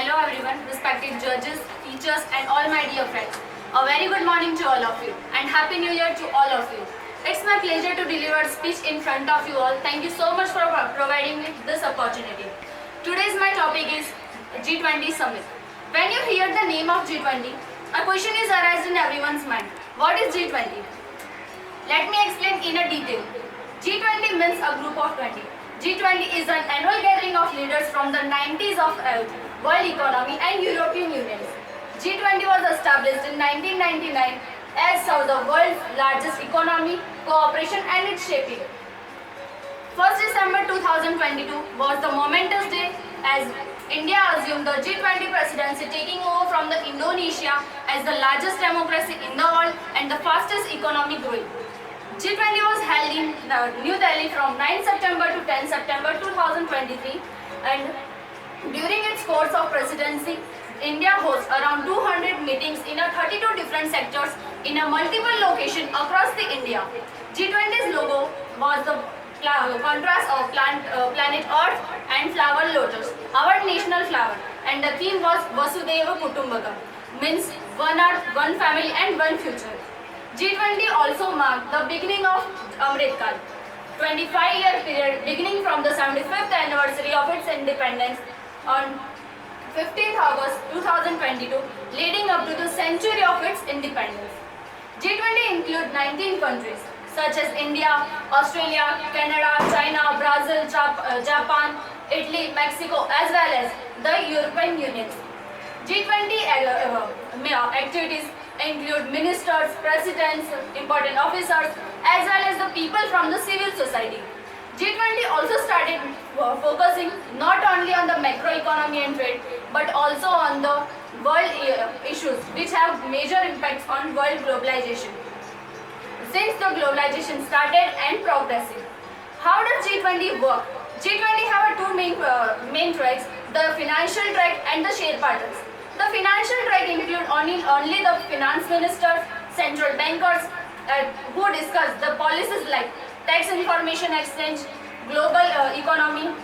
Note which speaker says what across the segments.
Speaker 1: Hello everyone, respected judges, teachers and all my dear friends. A very good morning to all of you and Happy New Year to all of you. It's my pleasure to deliver a speech in front of you all. Thank you so much for providing me this opportunity. Today's my topic is G20 Summit. When you hear the name of G20, a question is arised in everyone's mind. What is G20? Let me explain in a detail. G20 means a group of 20. G20 is an annual gathering of leaders from the 90s of world economy and European Union. G20 was established in 1999 as the world's largest economy, cooperation and its shaping. 1st December 2022 was the momentous day as India assumed the G20 presidency, taking over from the Indonesia as the largest democracy in the world and the fastest economic growing. G20 was held in New Delhi from 9 September to 10 September 2023 and during its course of presidency, India hosts around 200 meetings in 32 different sectors in a multiple location across the India. G20's logo was the contrast of planet Earth and flower lotus, our national flower, and the theme was Vasudhaiva Kutumbakam, means one earth, one family and one future. G20 also marked the beginning of Amrit Kal, 25-year period beginning from the 75th anniversary of its independence on 15th August 2022, leading up to the century of its independence. G20 include 19 countries such as India, Australia, Canada, China, Brazil, Japan, Italy, Mexico as well as the European Union. G20 activities include ministers, presidents, important officers as well as the people from the civil society. G20 also started focusing not only on the macroeconomy and trade but also on the world issues which have major impacts on world globalization. Since the globalization started and progressing. How does G20 work? G20 have two main tracks, the financial track and the Sherpa tracks. The financial track include only the finance ministers, central bankers who discuss the policies like tax information exchange, global economy,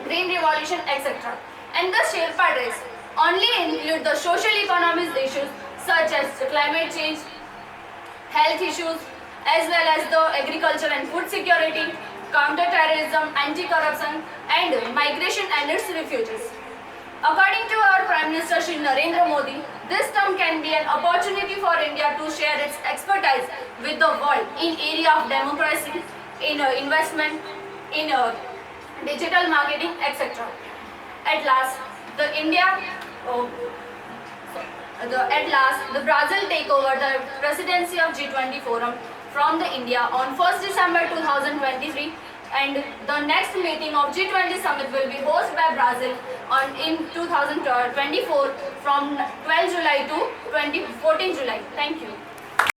Speaker 1: green revolution, etc. And the Sherpa tracks only include the social economic issues such as climate change, health issues, as well as the agriculture and food security, counter-terrorism, anti-corruption and migration and its refugees. According to our Prime Minister Shri Narendra Modi, this term can be an opportunity for India to share its expertise with the world in area of democracy, in investment, in digital marketing, etc. At last, the Brazil take over the presidency of G20 forum from the India on 1st December 2023 and the next meeting of G20 summit will be hosted by Brazil in 2024 from 12 July to 14 July. Thank you.